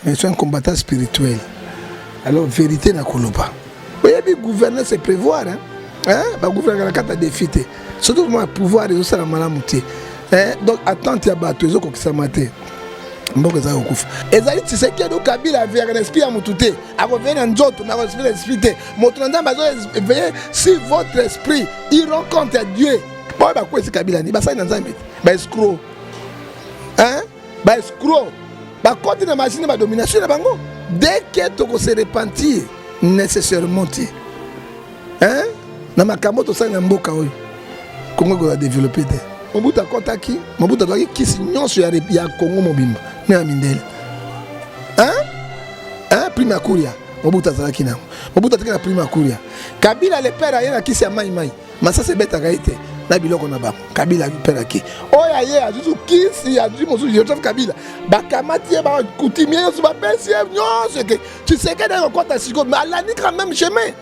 Mais je suis un combattant spirituel. Alors, vérité n'a pas. Vous voyez, gouverner, c'est prévoir. Bah, gouverner, la carte à défi. Surtout, moi, pouvoir, et ça, la malamouté. Donc, attends, il y a battu, ils ont qui s'est maté. Mboko za okufa ezali Tshisekedi Kabila avec un esprit à mutute akovena nzoto na esprit te moto na nzambe azo veiller si votre esprit il rencontre Dieu ba quoi c'est Kabila ni ba sa na nzambe ba escroc ba escroc ba côté na machine ba domination na bango dès que to se repentir nécessairement ti na makambo to sa na mboka oyo Congo ko développer te Mobutu akotaki Mobutu azalaki kisi nyonso ya Congo mobimba na mindele prima kuria Mobutu azalaki nango Mobutu ataki na prima kuria Kabila le père ayena kisi ya mai masa se betaka ete na biloko na bango Kabila peraki oya ye azuzu kisi azuzu mosu Joseph Kabila bakamati ba coutumier nyonso ba pesi nyonso ke tu sais que dans kota siko mais alani quand même chemin.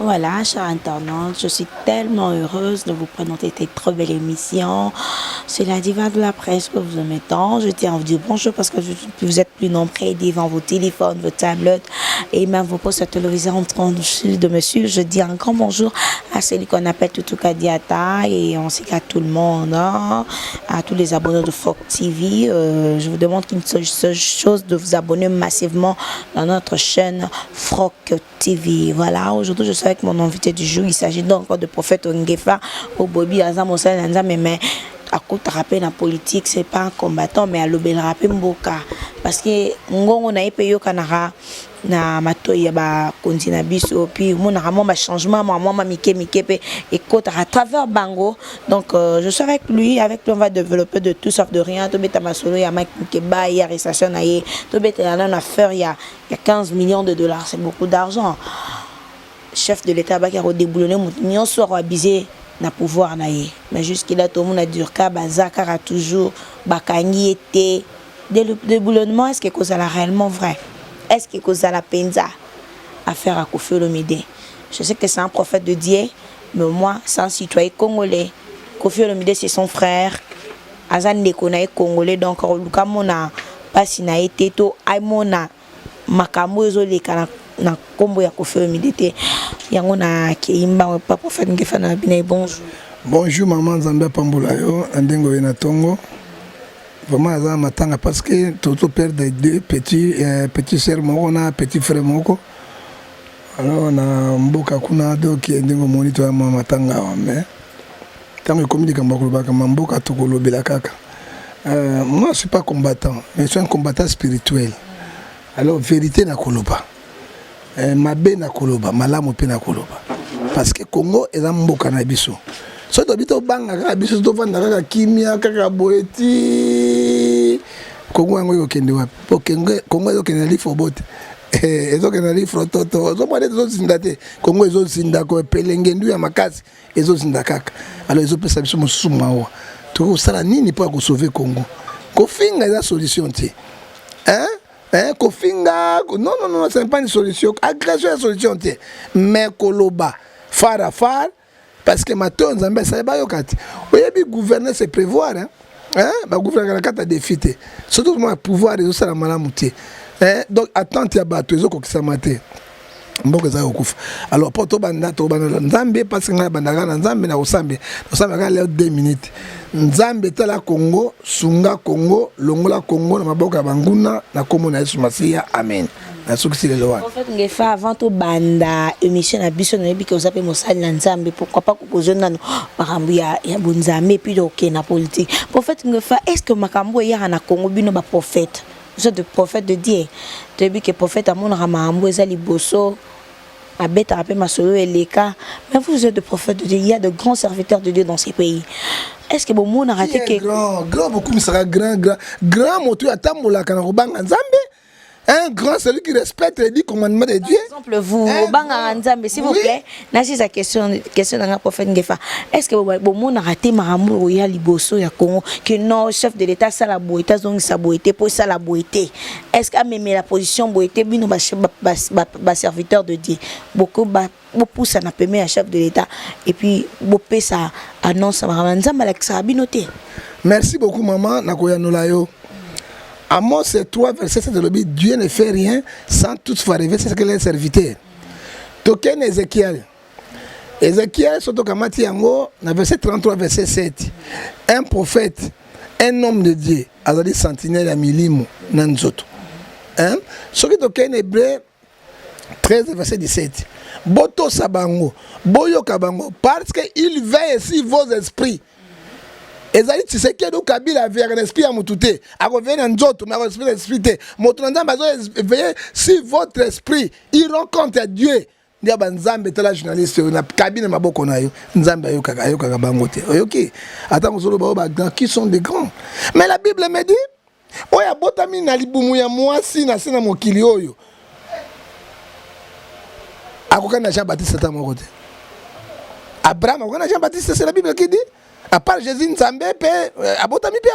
Voilà, chers internautes, je suis tellement heureuse de vous présenter cette très belle émission. C'est la diva de la presse que vous aimez tant. Je tiens à vous dire bonjour parce que vous êtes plus nombreux devant vos téléphones, vos tablettes et même vos postes téléviseurs en train de me suivre. Je dis un grand bonjour à celui qu'on appelle Tutuka Diata et on sait qu'à tout le monde, à tous les abonnés de Froc TV. Je vous demande qu'une seule chose de vous abonner massivement dans notre chaîne Froc TV. Voilà, aujourd'hui je suis avec mon invité du jour. Il s'agit donc de prophète Ongefa au Bobi Azamosa Nanzame, mais à côté rappel la politique, c'est pas un combattant, mais à l'obél rappel Mboka. Parce que on a payé Kanara na matoya ba continent biso puis mon ramon ba changement moi mike pe et côté à travers Bango. Donc je suis avec lui on va développer de tout sauf de rien. To beta masolo ya mak ba ya arrestation na ye to beta na affaire il y a 15 millions de dollars, c'est beaucoup d'argent. Chef de l'état qui a déboulonné mon soit abusé na pouvoir na ye mais jusqu'il a tout le monde a durka bazakara toujours bakangi était déboulonnement. Est-ce que cause la réellement vrai? Est-ce que cause la penza affaire à Koffi Olomide? Je sais que c'est un prophète de Dieu, mais moi c'est un citoyen congolais. Koffi Olomide c'est son frère, Azan Nekonaï congolais, donc Luka mona pasi na été to aimona makambo ezoleka na kombo ya Koffi Olomide te yango na keimba pa prophète Ngefa na bina. Bonjour. Bonjour maman Nzambe Pambola yo andengo na tongo. Vraiment azan matanga parce que toto père de deux petits sœurs moko na petit frère moko. Alors na mboka kuna donc ndengo monito ya matanga mais tango communique mbakoloba kama mboka tokolobela kaka. Moi je suis pas combattant, mais je suis un combattant spirituel. Alors vérité na koloba. Mabe na koloba, malamu pe na koloba. Parce que Congo est un mboka na biso. So to bito banga ka biso to vanda ka kimia kaka boeti. Congo yango yo kende wapi? Congo yo kende lifo bote. Ezo kende lifo toto. So mwade zo sindate. Congo ezo sindako pelenge ndu ya makasi ezo sindakaka. Alors ezo pesa biso mosusu mawa. To sala nini pour sauver Congo? Kofinga eza solution ti. Kofinga non c'est pas une solution. Agression est solution ti. Mais koloba far parce que maintenant Nzambe ça ba yokati. Oyebi gouverner c'est prévoir ba gouverner la carte à défi. Surtout moi pouvoir et ça la malamuté. Donc attends il y a bateau ezo ko kisamate. Mboko za okufa. Alors pour to banda Nzambe parce que na bandaka na Nzambe na osambe. Osambe ka le 2 minutes. Nzambe tala Congo, sunga Congo, longola Congo na maboka banguna na komo na Yesu Masiya. Amen. Na sukisi le loa. En fait Ngefa avant to banda émission na biso na yebi ke ozape mosali na Nzambe pourquoi pas ko kozona no makambo ya bonzambe puis OK na politique. Prophète Ngefa est-ce que makambo ya na Congo bino ba prophète? Vous êtes de prophète de Dieu. Depuis que prophète a mon ramambo ezali bosso abeta rapé masolo eleka mais vous êtes de prophète de Dieu. Il y a de grands serviteurs de Dieu dans ces pays. Est-ce que bon monde a raté que grand beaucoup sera grand moto ya tambola kana robanga Nzambe Un grand, celui qui respecte les 10 commandements de Dieu. Par exemple, vous, s'il vous plaît, c'est sa question dans le prophète Ngefa. Est-ce que vous avez raté Maramou Roya Liboso ya Congo, que non, chef de l'État, ça la boité, donc ça boité, pour ça la boité. Est-ce qu'à même la position boité, bino ba serviteur de Dieu, beaucoup pousse à permis à chef de l'État, et puis beaucoup ça annonce à Maramou Malak ça a binoté. Merci beaucoup, maman. Nakoya Nolayo. Amos 3, verset 7 de l'objet, Dieu ne fait rien sans toutefois arriver, c'est ce que les serviteurs. Token Ézéchiel. Ézéchiel, surtout Kamati Yango, dans verset 33, verset 7. Un prophète, un homme de Dieu, a dit sentinelle à Milimo, Nanzoto. Ce qui token Hébreu 13, verset 17. Boto Sabango, Boyo Kabango, parce qu'il veille sur vos esprits. Ezali Tshisekedi Kabila vers l'esprit à Moutouté. A revenir en Nzoto, mais à l'esprit. Moutouanda bazo veiller si votre esprit, il rencontre Dieu. Dia banzambe tala journaliste na cabine maboko na yo. Nzambe ayoka bangote. OK. Attends ozolo ba grands qui sont des grands. Mais la Bible me dit oya botami na libumu ya mwasi na sina mokili oyo. Akoka na Jean-Baptiste ta mokote. Abraham akoka na Jean-Baptiste, c'est la Bible qui dit. À part Jésus Nzambe pe abotami pia.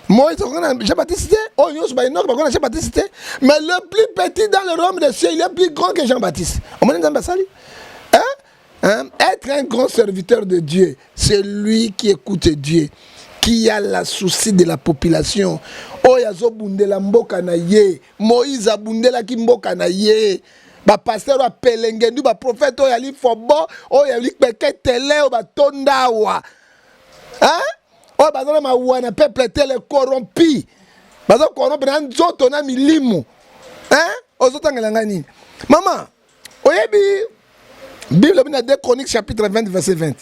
Moïse Jean-Baptiste, oh Yos Baïnok, Jean-Baptiste, mais le plus petit dans le royaume des cieux, il est plus grand que Jean-Baptiste. On m'a dit Nzambe sali. Être un grand serviteur de Dieu, c'est lui qui écoute Dieu, qui a la souci de la population. Oh yazo bundela mboka na ye, Moïse abundela ki mboka na ye. Ba pasteur wa pelengendu ba prophète o yali fobo, o yali peketele o ba tondawa. Oh, bazana ma wana peuple tel corrompu. Bazana corrompu na nzoto na milimu. Ozotangela nini? Maman, oyebi Bible bina 2 Chroniques chapitre 20 verset 20.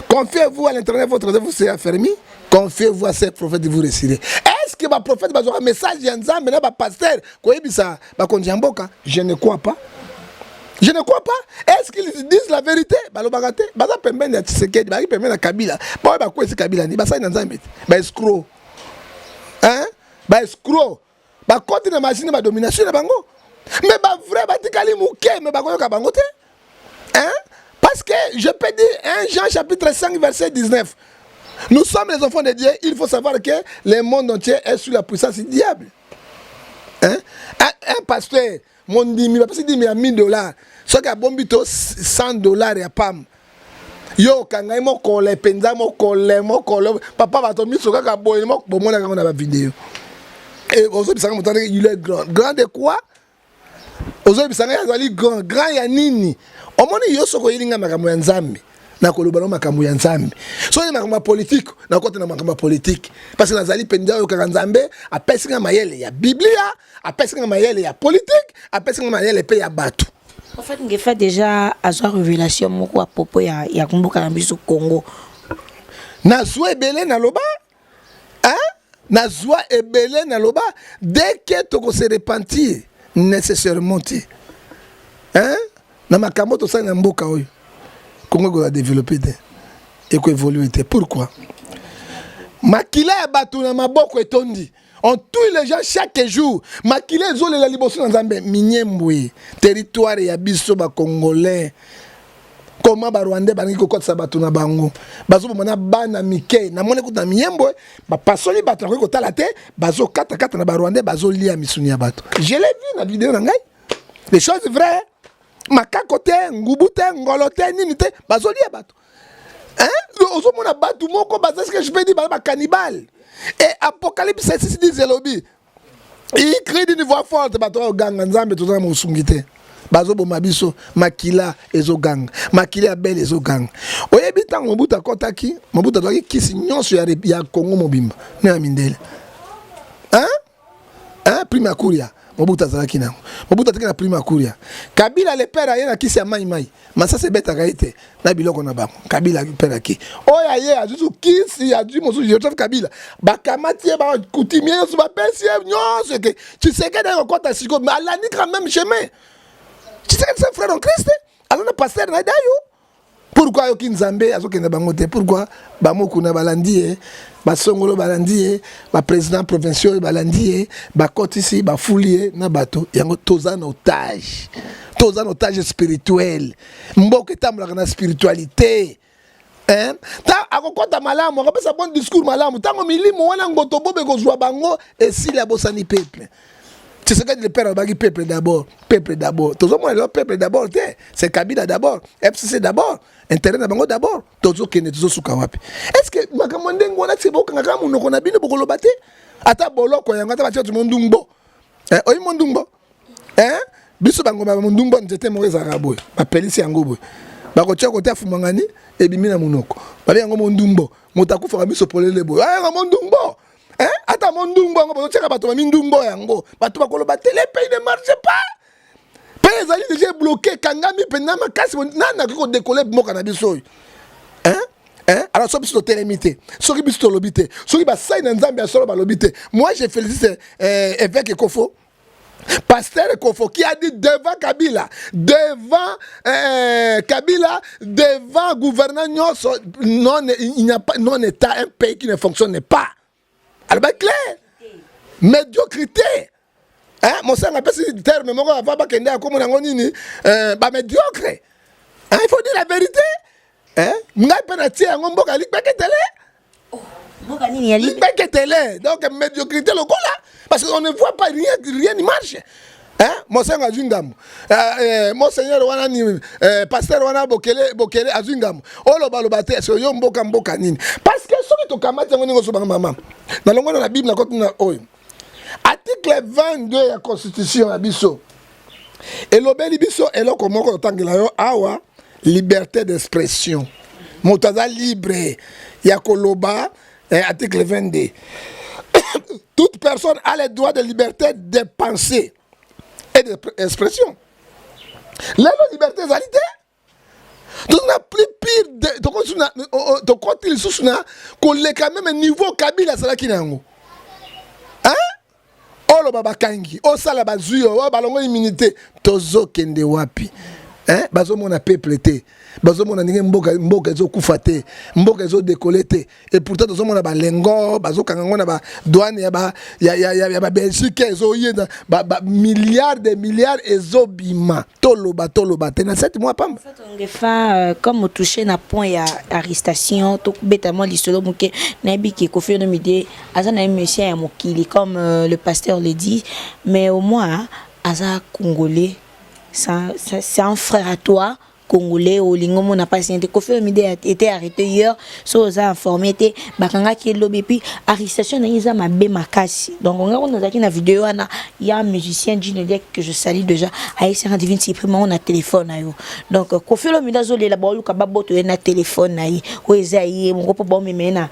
Confiez-vous à l'Éternel, votre Dieu vous sera affermi. Confiez-vous à ces prophètes, vous réussirez. Est-ce que ma prophète va avoir un message yanzambe na ba pasteur koyebi ça ba konjamboka? Je ne crois pas. Je ne crois pas. Est-ce qu'ils disent la vérité? Balobagate, baza pembeni ya Tshisekedi, baki pembeni na Kabila. Ba ba kwesi Kabila ni basa na Nzambe. Ba escroc. Ba escroc. Ba côté na machine ba domination na bango. Mais ba vrai ba tikali muke, mais ba koyoka bango te. Parce que je peux dire 1 Jean chapitre 5 verset 19. Nous sommes les enfants de Dieu, il faut savoir que le monde entier est sous la puissance du diable. Un pasteur mon dimi, parce que dimi à $1000. Ce qui a bombito $100 et à pam. Yo, quand il m'a collé, penza m'a collé, papa va tomber sur le boy, m'a bon on a la vidéo. Et aujourd'hui, ça me il est grand. Grand de quoi? Aujourd'hui, ça est grand. Grand yanini. Au moins, yo soko yilinga makambo ya Nzambe. Na kolobana makambo ya Nzambe. So ni makambo politique, na kote na makambo politique. Parce que nazali penza yo ka Nzambe, apesinga mayele ya Biblia, apesinga mayele ya politique, apesinga mayele pe ya batu. En fait, il fait déjà à sa révélation moko à propos ya kumbuka na biso Congo. Na zwa ebele na loba? Na zwa ebele na loba dès que toko se repentir nécessairement ti. Na makambo to sa na mboka oyo. Congo a développé et ko évolué. Pourquoi? Makila ya batu na maboko etondi. On tue les gens chaque jour. Makila ezole la liboso na Nzambe minyembwe. Territoire ya biso ba congolais. Comment ba Rwandais ba ngiko kotsa batu na bango. Bazo mona bana mike na mone kuta minyembwe ba pasoli batu ko tala te bazo kata na ba Rwandais bazo lia misuni ya batu. Je l'ai vu na vidéo na ngai. Les choses vraies. Makakote, ngubute, ngolote, ninite, bazoli ya batu. Ozo mona batu moko baza ce que je peux dire ba cannibale. Et Apocalypse 6 dit Zelobi. Il crie d'une voix forte bato ganga Nzambe to za musungite. Bazo bo mabiso makila ezo ganga. Makila bel ezo ganga. Oyebi tango mobuta kotaki, mobuta doki kisi nyonso ya Congo mobimba. Na mindele. Prima Kuria. Mobuta zalaki nango. Mobuta tiki na prima Kuria. Kabila le père ayena kisi ya mai. Masa se beta kaite na biloko na bango. Kabila père aki. Oya ye azuzu kisi ya du mosu Joseph Kabila. Bakamati ba coutumier so ba pesi nyonso ke. Tu sais que dans kota siko mais alani quand même chemin. Tu sais que c'est frère en Christ. Alors le pasteur na dayo. Pourquoi yoki nzambe azokenda bango te? Pourquoi bamokuna balandi basongolo balandi ba président provincial balandi ba kotisi ba foulier na bato yango toza en otage spirituel. Mboka tambolaka na spiritualité. Hein? Ta akokota malamu akopesa bon discours malamu tango milimo wana ngoto bobe kozwa bango esili abosani peuple. C'est ce que dit le père Abagi, peuple d'abord. Peuple d'abord. Tout le monde est peuple d'abord. C'est Kabila d'abord. FCC d'abord. Internet d'abord. Tout le monde est Soukawapi. Est-ce que Makamonde Ngwana Tsibo Kangamu no Konabino Bokolobate? Ata Boloko Yangata Batu Mondumbo. Oyi Mondumbo. Biso Bangoma Mondumbo Nzete Moïse Arabo. Ma pelisi Yangobo. Bakotia Kota Fumangani et Bimina Munoko. Bale Yango Mondumbo. Motaku Farabiso Polelebo. Mondumbo. Ata mondumbo ngo bozocheka bato ba mindumbo yango bato bakoloba te les pays ne marchent pas pays ezali déjà bloqué kangami pena makasi nana ko décoller mboka na biso alors so biso telemité soki biso lobité soki ba sai na nzambe asolo ba lobité. Moi je félicite évêque Kofo, pasteur Kofo, qui a dit devant Kabila, devant gouverneur il n'y a pas non état un pays qui ne fonctionne pas. Alors, ben clair, médiocrité. Mon sang appelle ce terme, mais on va pas qu'il y ait comme on a dit, médiocre. Il faut dire la vérité. M'ngai penati à ngombo kali beketele. Beketele. Donc médiocrité le gola, parce qu'on ne voit pas rien ne marche. Mon sang a Zungam. Monseigneur wana ni pasteur wana bokele a Zungam. Olo balobate est-ce que yo mboka nini? Parce que soki to kamata ngo so maman. Na longo na Bible na kote na oyo. Article 22 ya constitution ya biso. Elobeli biso eloko moko tangela yo awa liberté d'expression. Motaza libre ya koloba article 22. Toute personne a le droit de liberté de penser et d'expression. La liberté égalité. Donc on a plus pire de quand il sousna qu'on est quand même niveau Kabila sala kinango. Olo baba kangi, o sala bazuyo, o balongo immunité, tozo kende wapi. Bazo mona peuple te. Bazo mona ninge mboka zo kufate, mboka zo décolleté. Et pourtant tozo mona ba lengo, bazo kangango na ba douane ya ba Belgique zo yenda ba milliards de milliards ezo bima. Toloba tena 7 mois pam. Comme touché na point ya arrestation, to betamment lisolo muke na biki Koffi Olomide, azana monsieur ya mokili comme le pasteur le dit, mais au moins aza congolais. C'est un frère à toi, congolais, au Lingomon n'a pas signé. Koffi Olomide a été arrêté hier, so aux a informé, Bakanga qui est lobby, puis arrestation n'a ma makasi. Donc on a une vidéo, il y a un musicien Ginelec que je salue déjà, a essayé de divine supprimer on a téléphone. Donc Koffi Olomide a zolé la bolu kababo to na téléphone na yi, o ezayi mon gros bon me na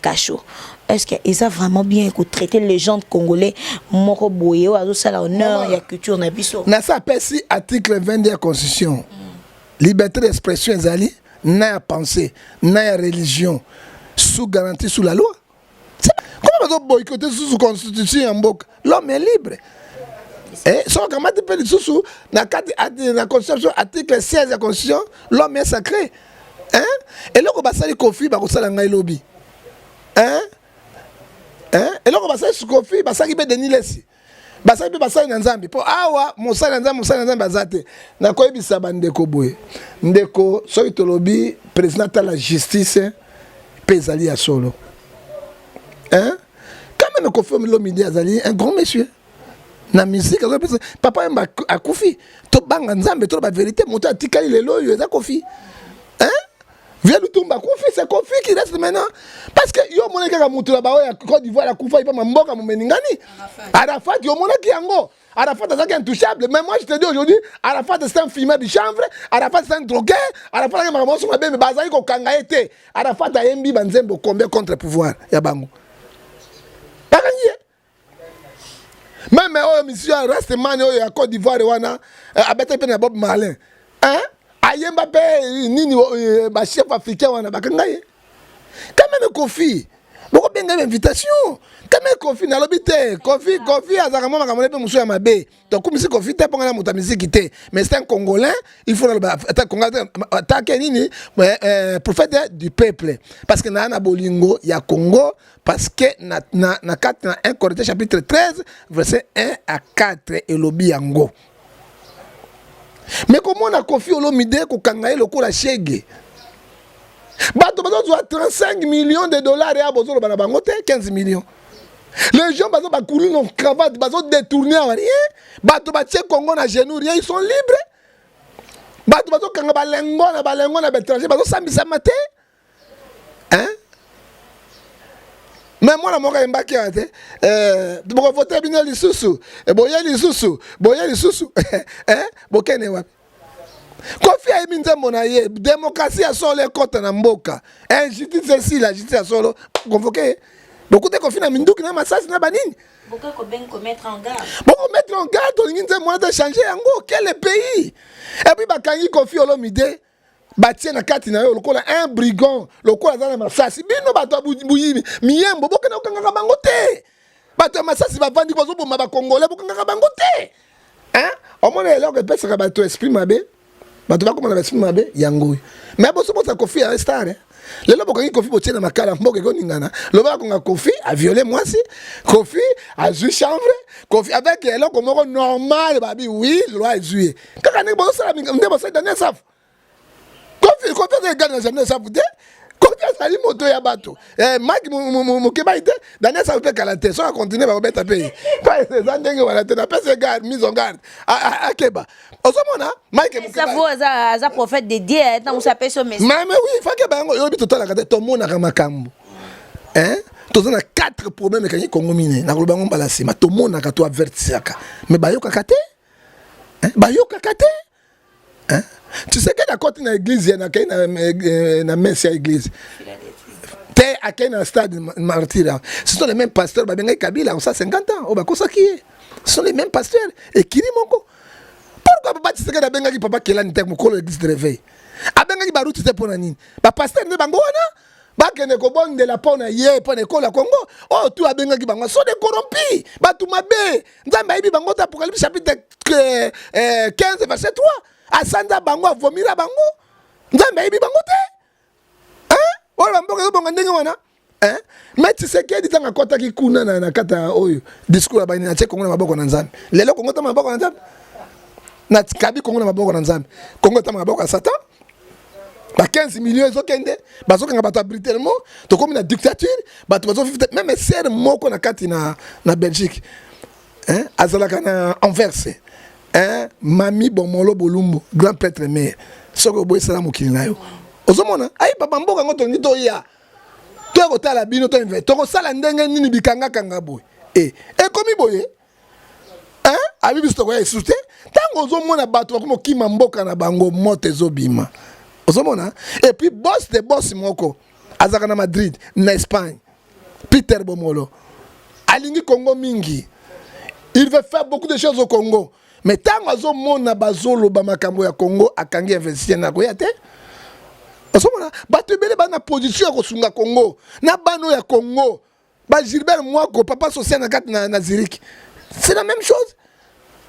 cacho. Est-ce qu'ils ont vraiment bien traité les gens congolais moko boye o azosala honneur ya culture na biso? Na ça pesi article 20 de la constitution. Liberté d'expression ezali na ya pensée, na ya religion sous garantie sous la loi. Comment on boycotter sous constitution en bok? L'homme est libre. Et so comment tu peux dire sous na constitution article 16 de la constitution, l'homme est sacré. Et là ko basali Koffi ba ko sala ngai lobby. Et là, on va se confier, on va se Denis Lessi. On va se Nzambi. Pour awa, Moussa Nzambi bazate. Na ko ebisa bandeko boye. Ndeko, so itolobi président de la justice pezali ya solo. Quand même Koffi Olomide azali un grand monsieur. Na musique, papa mba akufi. To banga Nzambe to ba vérité, moto atikali lelo yo za Koffi. Viens nous tomber Koffi, c'est Koffi qui reste maintenant. Parce que yo mona kaka mutu la bao ya Côte d'Ivoire la Koufa, il pas mboka mumeningani. Arafat yo mona ki yango. Arafat est intouchable. Mais moi je te dis aujourd'hui, Arafat c'est un fumeur de chanvre, Arafat c'est un drogué, Arafat est maman sur ma bébé bazali ko kanga été. Arafat a yembi banzembo combien contre pouvoir ya bango. Parangi. Même oh monsieur reste man yo ya Côte d'Ivoire wana abete pe na Bob Marley. Ayemba pe nini ba chef africain wana bakangaye. Quand même Koffi Beaucoup bien invitation. Quand même Kofi na l'obité, Kofi azaramo makamone pe musu ya mabe. Donc comme si Kofi te ponga na muta musique te, mais c'est un Congolais, il faut attaquer nini prophète du peuple parce que na bolingo ya Congo parce que na 1 Corinthiens chapitre 13 verset 1 à 4 et lobi yango. Mais comment on a Kofi Olomide ko kangaye lokola shege. Bato bazo 35 millions de dollars ya bozo bana bango te 15 millions. Les gens bazo ba couler non cravate bazo détourner en rien. Bato ba tche Congo na genou rien ils sont libres. Bato bazo kanga balengo na étranger bazo sambisa maté. Hein? Mais moi la moka mbaki ate boko voter bino lisusu e boye lisusu hein bokene wapi Kofi a émis monaye démocratie à solo et côté na mboka injustice ici la justice à solo convoqué beaucoup de Kofi na minduki na masasi na banini beaucoup ko mettre en garde mettre en garde on nginze moyen de changer yango quel pays et puis bakangi Kofi Olomide batie na kati na yo lokola un brigand lokola za na masasi bino bato buyimi miyembo bokena okanga bango te bato masasi bavandi bazo boma ba congolais bokanga bango te hein au moins là que pesa ka bato esprit mabe bato bakoma na esprit mabe yango mais boso bota Kofi a star lelo bokangi Kofi botie na makala mboke ko ningana loba ko nga Kofi a violé mwasi Kofi a joué chambre Kofi avec eloko moko normal babi oui loi ezui kaka ne boso sala ndebo sa dernier saf Kofi de gagner jamais ça vous dit Kofi sali moto ya bato Mike mokeba ite dernier ça peut calante ça continuer ba beta pays pas ces ndenge wala te na pese garde mise en garde akeba osomona Mike ça vaut za prophète dédié dans sa personne mais oui faut que bango yo bito tala kate to mona ka makambo hein toza na 4 problèmes kanyi Congo mine na ko bango mbala sima to mona ka to avertisaka mais bayoka kate hein bayoka kate hein. Tu sais que la côte dans l'église, il y a une messe à l'église. T'es à quel stade martyr. Ce sont les mêmes pasteurs, Babenga Kabila, on a 50 ans, on va qui est. Ce sont les mêmes pasteurs. Et qui dit mon pourquoi papa tu sais que la Benga qui papa qui est là, l'église de réveil. Abenga qui barouti c'est pour nani. Ba pasteur ne bango wana. Ba kene ko bon de la pona ye pona ko la Congo. Oh tu abenga qui bango sont des corrompus. Ba tu mabe. Nzamba ibi bango Apocalypse chapitre 15 verset 3. Asanda bango vomira bango nzambe ibi bango te hein wala mboka bonga ndenge wana hein mais tu sais que ditanga kota ki kuna na kata oyo discours ba ni na che Kongo na maboko na nzambe lelo Kongo ta maboko na nzambe na kabi Kongo na maboko na nzambe Kongo ta maboko ya Satan ba 15 millions ezokende bazoka bato abritelmo to comme na dictature bato bazo vivre même ser moko na kati na Belgique hein azalaka na Anvers hein Mami Bomolo Bolumbo grand prêtre mais soko boy sala mokili na yo ozomona ai papa mboka ngoto ngito ya to ko tala bino to invite to ko sala ndenge nini bikanga kanga boy e komi boye hein abi bisto ko esute tango ozomona bato ko kima mboka na bango moto ezobima ozomona et puis boss de boss moko azaka na Madrid na Espagne Peter Bomolo alingi Congo mingi il veut faire beaucoup de choses au Congo. Mais tant que mona bazolo ba makambo ya Congo akangi investir na koya te osomona bato bele ba na position ko sunga Congo na bano ya Congo ba Gilbert Mwako papa social na kat na Zurich c'est la même chose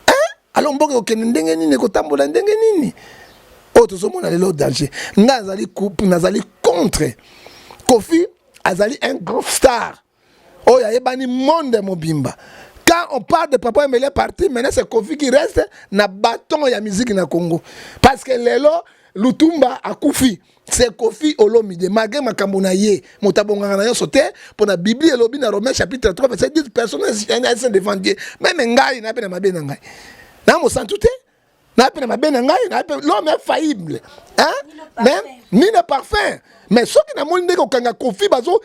hein alors mboka ko ndenge nini ko tambola ndenge nini o to somona le danger ngazali coupe nazali contre Kofi azali un grand star oh ya ebani monde mobimba. Quand on parle de Papa Emile parti, maintenant c'est Kofi qui reste na bâton ya musique na Congo. Parce que lelo Lutumba a Kofi, c'est Kofi Olomide. Malgré makambo na ye, motabonga na yo sauté pour la Bible et lobi na Romains chapitre 3 verset 10 personnes sont devant Dieu. Même ngai na pena mabe na ngai. Na mo santuté na pena mabe na ngai, na l'homme est faillible. Hein? Même ni le parfum. Mais ceux qui n'ont pas de kanga Kofi bazo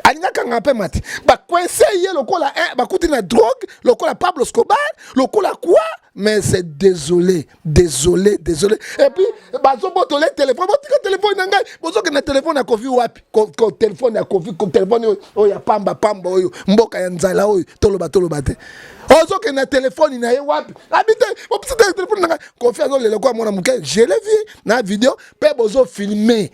alinga kanga pe mati ba coincé ye lokola ba kuti na drogue lokola Pablo Escobar lokola quoi mais c'est désolé et puis bazo boto le téléphone botika téléphone nanga bozo ke na téléphone na Kofi wapi ko téléphone ya Kofi ko téléphone oyo ya pamba oyo mboka ya nzala oyo toloba te ozo ke na téléphone na ye wapi habite opsite téléphone nanga Kofi azo le lokwa mona muke je l'ai vu na vidéo pe bozo filmer.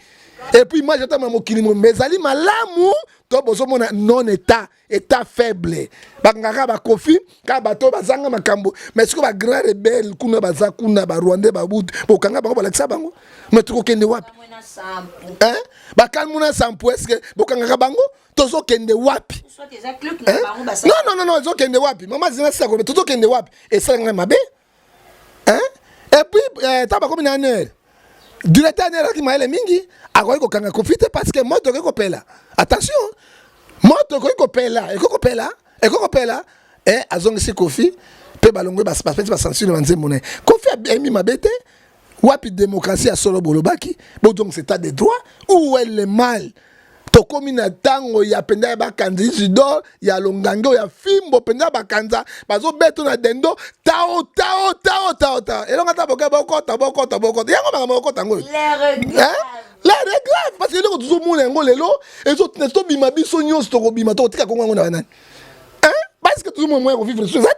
Et puis moi j'attends mon kilimo mais ali malamu to bozomona non état état faible bakangaka ba Kofi ka bato bazanga makambo mais siko ba grand rebelle kuna bazakuna ba Rwandais ba Butu bokanga bango balakisa bango mais tukokende wapi hein bakalmuna sampo est-ce que bokangaka bango tozokende wapi non ezokende wapi mama zina sako mais tozokende wapi esalanga mabe hein et puis taba comme une heure directeur ne qui maele mingi akoki kokanga Kofi te parce que moto ko pela attention moto ko pela et azongisi Kofi pe balongwe ba censure banzembo ne Kofi emi mabete wapi démocratie a solo bolobaki donc c'est état de droit où est le mal tokomi na tango ya penda ba kanzi jido ya longango ya fimbo penda ba kanza bazo beto na dendo tao elonga ta boka bokota yango maka bokota ngo l'air est grave parce que lelo tuzo mona ngo lelo ezo testo bima biso nyos to bima to tika kongo ngo na nani parce que tout le monde ko vivre sur ça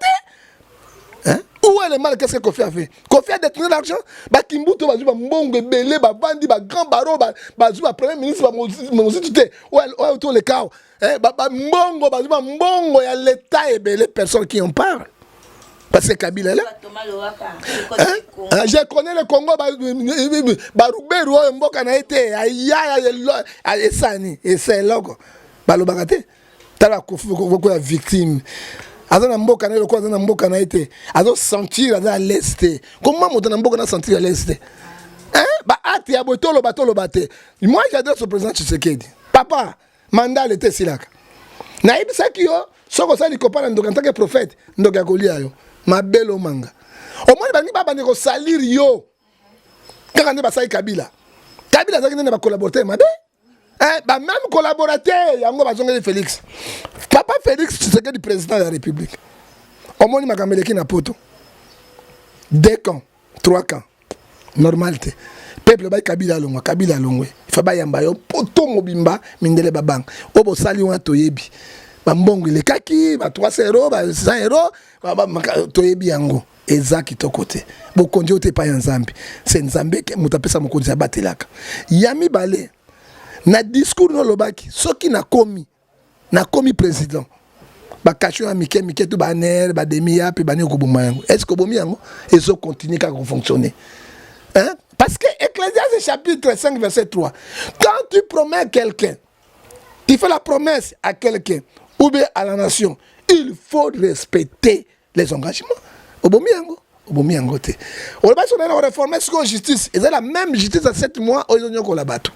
hein où est le mal qu'est-ce que Kofi a fait Kofi a détourné l'argent ba kimbuto bazu ba mbongo belé ba bandi ba grand baro bazu ba premier ministre ba mozité ouais tout le cas ba mbongo bazu ba mbongo ya l'état et les personnes qui en parlent parce que Kabila là je connais le Congo ba Rubero mboka na été ya esani et c'est logo ba lobakate tala Kofi ko ya victime azana mboka na lokwa azana mboka na été azo sentir à l'est comment mon na mboka na sentir à l'est hein ba ati ya botolo batolo bate moi j'adresse au président Tshisekedi papa mandat était silaka na ibisa kiyo soko sali kopana ndoka ntaka prophète ndoka kolia yo mabelo manga au moins bani baba ndiko salir yo kaka ne basai Kabila zaki ne ba collaborateur mabe bah même collaborateur yango bazongeli Félix papa Félix Tshisekedi président de la République omoni makameleki na poto 2 camps 3 camps normalité peuple ba Kabila longwe fa ba yamba yo poto mobimba mindele babang obo sali wa toyebi ba mbongo le kaki ba 300 euros ba 100 euros ba toyebi yango ezaki to côté bokonzi ote pa ya nzambe c'est nzambe ke mutapesa mokonzi abatelaka yami bale na discours no lobaki soki na komi président ba kacho mike tout ba ner ba demi ya pe ba ne ko boma yango est-ce que bomi yango ezo continuer ka fonctionner hein parce que Ecclésiaste chapitre 5 verset 3 quand tu promets quelqu'un tu fais la promesse à quelqu'un ou bien à la nation il faut respecter les engagements obomi yango te on va sur la réformer sur justice et c'est la même justice à 7 mois au nyoko la bato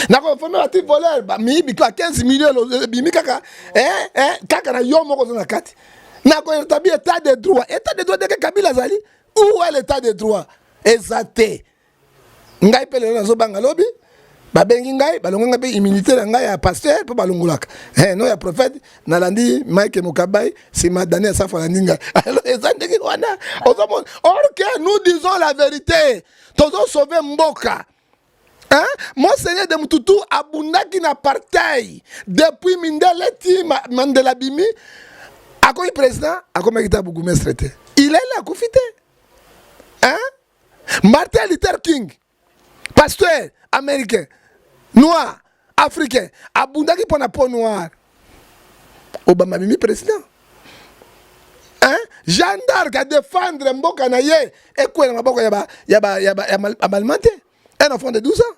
na ko formé ba type voleur ba mi bi 15 millions bi mi kaka kaka na yo moko na kati na ko établir état de droit de Kabila zali où est l'état de droit exacté ngai pele na zo banga lobi ba bengi ngai balonga pe immunité na ngai ya pasteur po balongolaka no ya prophète na landi Mike Mokabai c'est ma dernière sa fois ninga alors ezandeki wana ozomon or que nous disons la vérité tozo sauver mboka. Hein? Monseigneur de Mututu abundaki na apartheid depuis Mindeleti Mandela Bimi akoyi président akomekita bourgmestre te il est là kufite hein Martin Luther King pasteur américain noir africain abundaki pona peau noir Obama Bimi président hein Jeanne d'Arc a défendre mboka na ye ekwela maboko ya malmanté un enfant de 12 ans.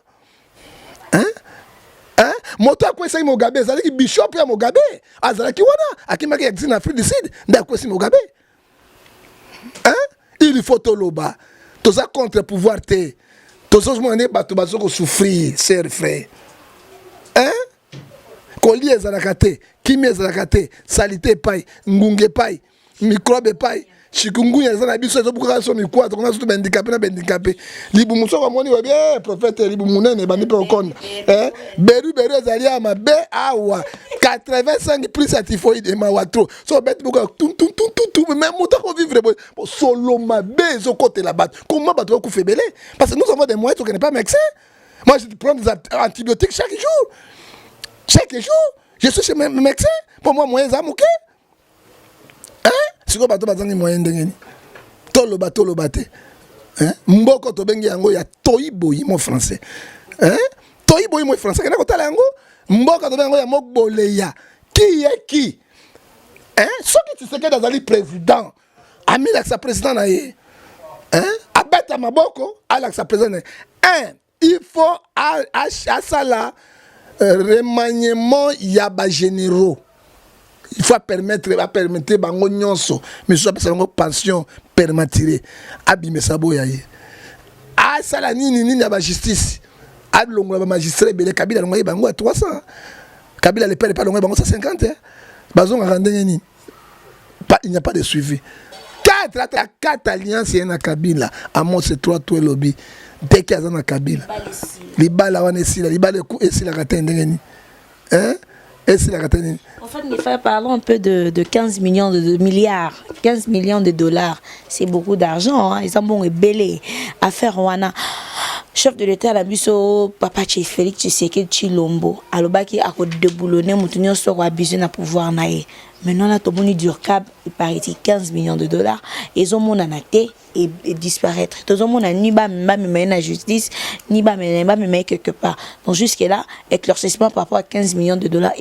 Hein? Moto akwesi Mugabe, zalaki bishop ya Mugabe, azalaki wana, akimaki exil en Afrique du Sud, nda akwesi Mugabe. Hein? Il faut toloba. Toza contre pouvoir te. Toza mone bato bazoko souffrir, ser frère. Hein? Koli ezalaka te, kimi ezalaka te, salité pai, ngunge pai, microbe pai. Chikungunya zana biso zo buka so mikwa to kona so bendikape na bendikape libu musoko moni wa bien prophète libu munene bandi pe okonda beru ezali ama be awa 85 plus certifié et ma watro so bet buka tum même muto ko vivre solo ma be zo côté la bat comment bato ko febele parce que nous avons des moyens to connais pas médecin moi je prends des antibiotiques chaque jour je suis chez médecin pour moi moyen zamuke siko bato bazangi moyen ndengeni tolo bate hein mboko to bengi yango ya toiboyi mon français hein Toi boy moi français kana kotala yango mboka to yango ya mokboleya qui hein soki tu sais que dans ali président ami la sa président na ye hein abeta maboko ala sa président un il faut à ça là remaniement ya ba généraux il faut permettre bango nyonso mais so pesa bango pension permaturée abime sabo ya ye a sala nini ya ba justice ablongola ba magistrat belé Kabila longoye bango à 300 Kabila le père pas longoye bango 150 hein bazonga randenge nini pas il n'y a pas de suivi 4 alliances y na Kabila à moi c'est 3 toi lobby dès qu'il y a na Kabila libala wana esila libala ku esila katendenge nini hein esila katendenge. En fait, parlons un peu de 15 millions de milliards, 15 millions de dollars. C'est beaucoup d'argent. Hein. Ils ont bon et belé. Affaire Wana. Chef de l'État, la biso, papa Félix Tshisekedi Tshilombo. Alobaki a déboulonné, moutonio sort à besoin de pouvoir naïe. Maintenant, là, Toboni Durkab, il paraît 15 millions de dollars. Ils ont mon anaté et disparaître. Tout le monde a ni bas mais la justice, ni bas mais quelque part. Donc, jusque-là, éclaircissement par rapport à 15 millions de dollars,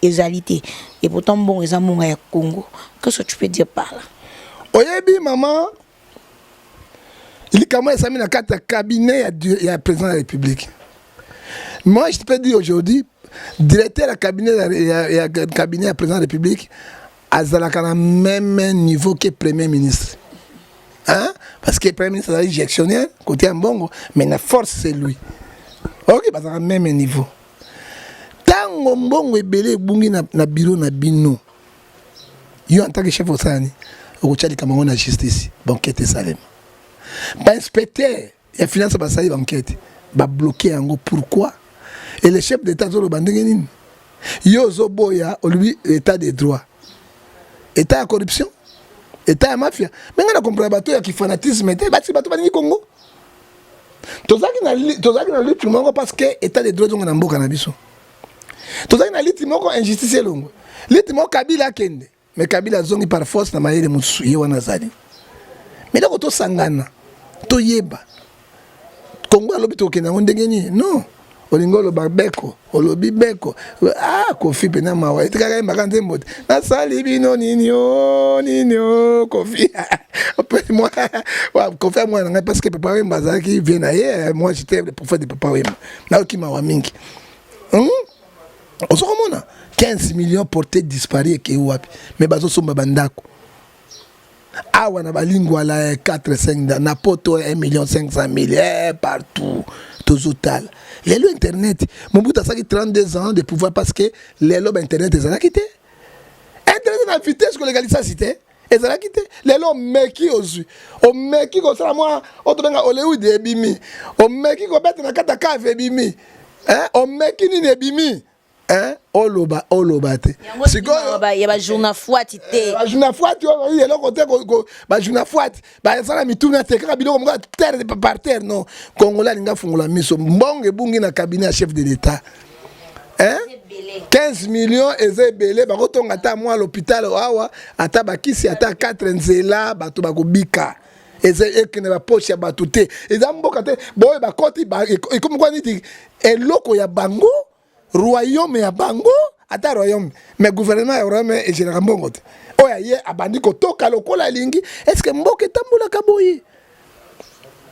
exalité. Et pourtant, bon, ils ont mon Congo. Qu'est-ce que tu peux dire par là? Oyebi, maman. Il est comment ça mis dans le cabinet il y a président de la République. Moi, je peux dire aujourd'hui, directeur du cabinet du président de la République, à le même niveau que le Premier ministre. Hein? Parce que le Premier ministre est gestionnaire, côté Mbongo, mais la force c'est lui. Ok, parce le même niveau. Tant que Mbongo est belé, Bungi na bureau na bino. Yo en tant que chef au Sani, au Tchad Cameroun la justice, banquette Salem. Inspecteur, il y a finance à passer l'enquête. Va bloquer en gros pourquoi? Et le chef d'État Zolo Bandengenin. Yozo Boya, lui, état de droit. État de corruption. État de mafia. Mais on a compris qu'il y a fanatisme. Il y a Congo. Tout ça qui a lutte parce que l'état de droit est en Boka. Tout ça qui a lutte injustice. Lutte Kabila Kende. Mais Kabila zongi par force na maïre Moutsu. Yewanazali. Mais là, on sangana. To yeba Congo alobi to kena ndengeni non olingo lo babeko olobi beko Kofi pena mawa etikaka makanze mbote na sali bino nini Kofi moi Kofi moi nga parce que papa Wemba zaki vient ailleurs moi j'étais le prophète de papa Wemba na ki mawa mingi on se remona 15 millions portés disparus ke wapi mais bazo somba bandako awa na balingwa la 4-5 na poto 1,500,000 partout total les lois internet Mobutu a 32 ans de pouvoir parce que les lois internet ils ont quitté internet na vitesse que légalisa cité ils ont quitté les lois meki ozu o meki ko sala moi otobenga Hollywood ebimi o meki ko beta na kata ka ebimi hein o meki ni ebimi hein oloba te sikoyo ba ya ba journal fouati te ba journal fouati il est là côté ba journal fouati ba ça la mituna te ka biloko mga terre par terre non congolais linga fungola miso mbonge bungi na cabinet chef de l'état hein 15 millions ezebele ba kotonga ta moi à l'hôpital awa ata bakisi ata 4 nzela bato bakobika ekene ba poche ya bato te eza mboka te boye bakoti ba comme quoi niti eloko ya bango royaume ya bango ata royaume mais gouvernement ya royaume et général mbongo te oya ye abandi kotoka lokola lingi est-ce que mboka etambola kaboyi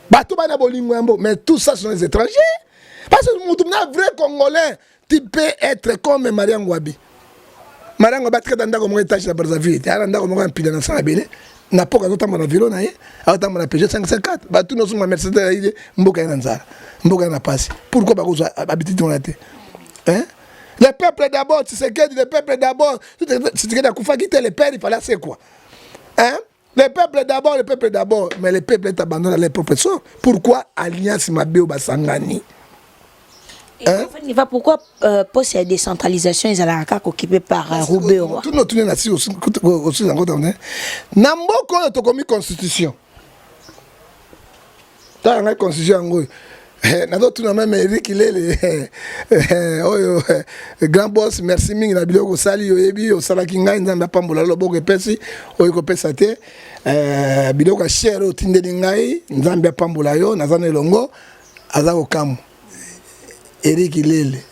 bato bana bolingo yambo mais tout ça sont les étrangers parce que mutu na vrai congolais tu peux être comme Mariam Ngwabi tika ndako mo étage na Brazzaville ala ndako mo mpila na Sanabele na poka zotamba na vélo na ye atamba na Peugeot 504 bato no suma Mercedes ile mboka ya nzara mboka na passe pourquoi ba ko habitude on la te. Hein? Le peuple d'abord, tu sais que le peuple d'abord, si tu as Koufa quitter le père, il fallait c'est quoi? Hein? Le peuple d'abord, mais le peuple est abandonné à leur propre sort. Pourquoi Alliance Mabé ou Basangani? Hein? En fait, pourquoi pour cette décentralisation, ils allaient encore occupés par Roubaix? Tout notre nation aussi, Namboko a commis constitution. Tu as une constitution. Nazotu na même Eric Lele oyo grand boss merci mingi na biloko sali yo yebi o sala kinga nzamba pambola loboko pesi oyo ko pesa te biloko cher o tindeli ngai nzamba pambola yo nazana elongo azako kamu Eric Lele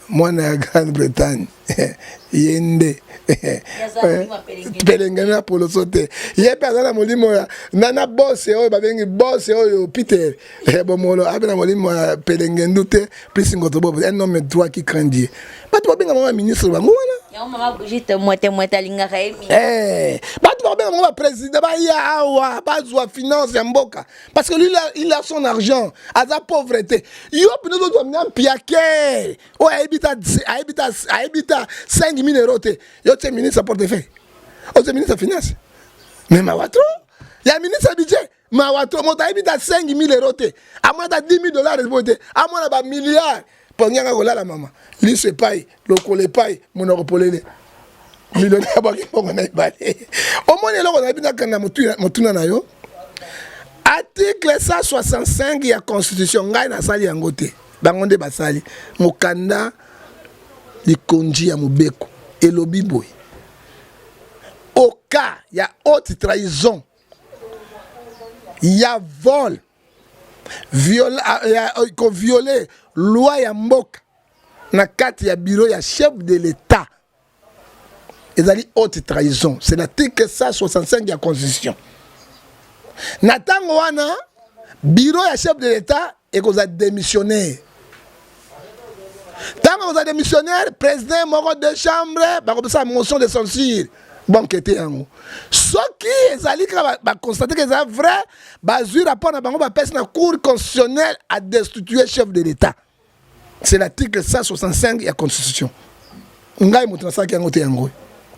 mwana ya Grande-Bretagne yende pelengana polo sote ye pe azala molimo ya nana boss oyo babengi boss oyo Peter bomolo abena molimo ya pelengendu te plus ngoto bobo un homme droit qui craint Dieu bato babenga mama ministre bango wana ya mama Brigitte mwete alingaka emi bato babenga mama président ba ya awa bazwa finance ya mboka parce que lui il a son argent aza pauvreté yo pino zo domina piaké o habita 5000 euros te yo te ministre portefeuille o te ministre finance mais mawatro ya ministre budget mawatro mota habita 5000 euros te amata $10,000 te amona ba milliards pour nyanga kolala mama li se paye lokole paye monoko polele millionnaire ba ki bongo na ibale o moni eloko na bina kana motuna na yo article 165 ya constitution ngai na sali yango te bango nde basali mokanda likonji ya mobeko elobi boy au cas ya haute trahison ya vol violer loi ya mboka na kati ya bureau ya chef de l'état ezali haute trahison c'est l'article 165 ya constitution na tango wana bureau ya chef de l'état ekoza démissionnaire tango oza démissionnaire président moko de chambre bakopesa motion de censure bankete yango soki ezali kaka baconstate que eza vrai bazwi rapport na bango bapesi na cour constitutionnelle à destituer chef de l'état c'est l'article 165 ya constitution ngai moto nasalaki yango te yango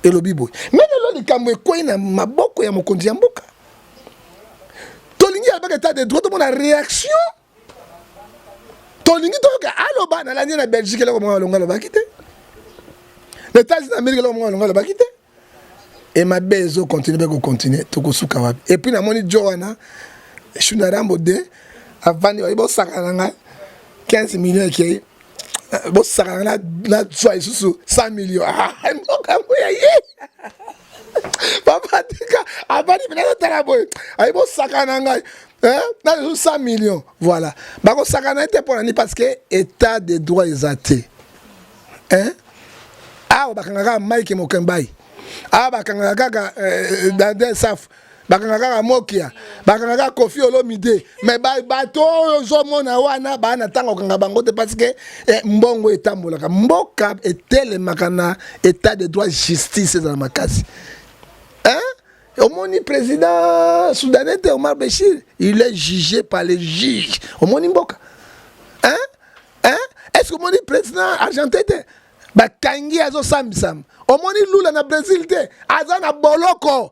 elobi boye me lelo likambo ekwei na maboko ya mokonzi ya mboka tolingi yabaka état de droit tomona réaction tolingi toyoka aloba nalandi na belgique eloko moko alonga alobaki te l'états-unis d'amérique eloko moko alonga alobaki te et mabe ezokontinue mpe kokontinue tokosuka wapi et puis namoni jo wana shunarambo de avandi bayi bosakana na ngai 15 millions ekei bosakana na zwa lisusu 100 millions mbokango ya ye babatika avandi mpe nazotala boye ayi bosakana na ngai na lisusu 100 millions voilà bakosakana ete mpo nani parce que état de droit eza te awa bakangaka Mike Mokembai awa bakangaka kaka Dande Saf bakangaka kaka Mokia bakangaka Kofi Olomide mais bato oyo ozomona wana bana ntango okanga bango te parce que mbongo etambolaka mboka etelemaka na état de droit justice ezala makasi au moni président soudanais Omar Béchir il est jugé par les juges au moni mboka est-ce que moni président argentin te bakangi azo sambisam au moni lula na Brésil te aza na boloko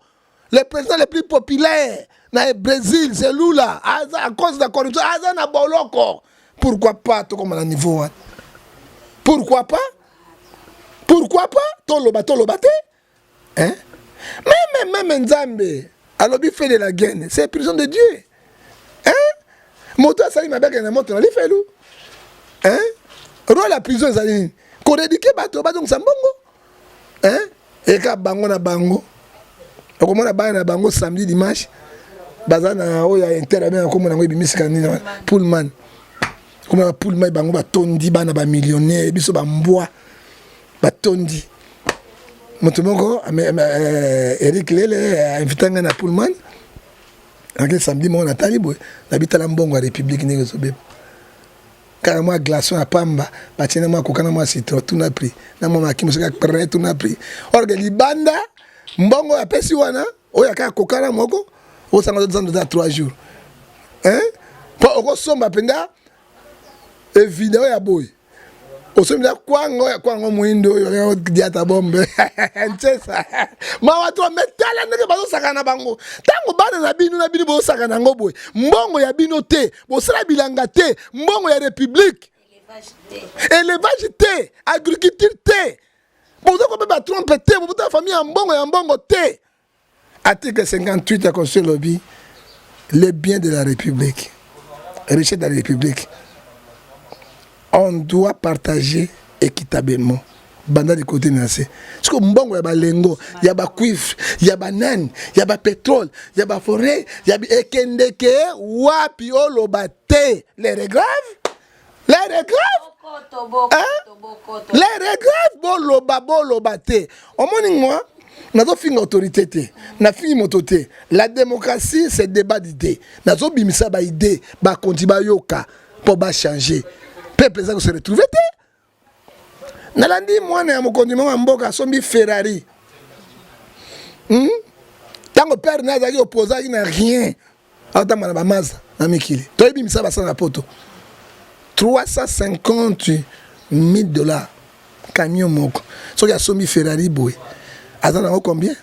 le président le plus populaire na Brésil c'est Lula à cause de la corruption aza na boloko pourquoi pas to comme à niveau pourquoi pas toloba te même Nzambe alobi fait de la gaine c'est prison de Dieu moto asali mabeka na moto na lifelu roi la prison ezali koredike bato bazongisa mbongo eka bango na bango okomona bana na bango samedi dimanche baza na oyo ya inter abenga komona ngo ebimisika nini pullman komona pullman bango batondi bana ba millionnaire biso bambwa batondi moto moko Eric Lele invitanga na pullman akeli samedi moko natali boye nabitala mbongo ya république ndenge ezobeba kaka mwa glaçon ya pamba batiena mwa kokana mwa citron tout na prix na mwa makimo soka prêt tout na prix or que libanda mbongo apesi wana oyo akaka kokana moko osanga za 3 jours po okosomba penda video ya boy osomba kwango muindo oyo diata bombe ntesa ma watu metala ndenge bazosakana bango tango bana na bino bosakana ngo boy mbongo ya bino te bosala bilanga te mbongo ya république élevage te agriculture te bozo ko ba trompe te bozo famille ya mbongo te article 58 ya constitution lobby les biens de la république richesse de la république on doit partager équitablement banda du côté nassé parce que mbongo ya balengo ya ba cuivre ya banane ya ba pétrole ya ba forêt ya ekendeke wapi olobate les regrave L'air est grave. Hein? L'air est grave. Boloba te. Au moins, moi, nazo finga autorité te. Na fingi moto te. La démocratie, c'est débat d'idées. Nazo bimisa ba idée, ba konti ba yoka pour ba changer. Peuple ça se retrouver te. Nalandi moi na mokondi mo mboka sombi Ferrari. Tant que père n'a pas opposé, il n'a rien. Attends, ma bamaza, na mikili. Toi, il bimisa ba sana poto. 350 000 $. Camion moko. So ya sombi Ferrari boy. Attends, combien?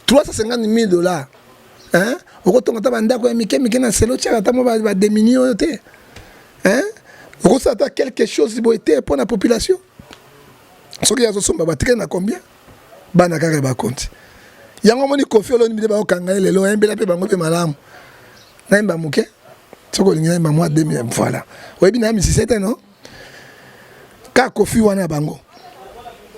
350 000 $. Hein? Oko tonga banda ko mike na selo tia ta mo ba déminio te. Hein? Oko ça quelque chose boy te pour la population. So ya so somba ba na combien? Bana kaka ba compte. Yango moni Kofi Olomide ba okanga lelo embela pe bango pe malamu. Na imba muke. Soko linga imba moi 2000 voilà. Oyebi na misisete non? Ka Kofi wana bango.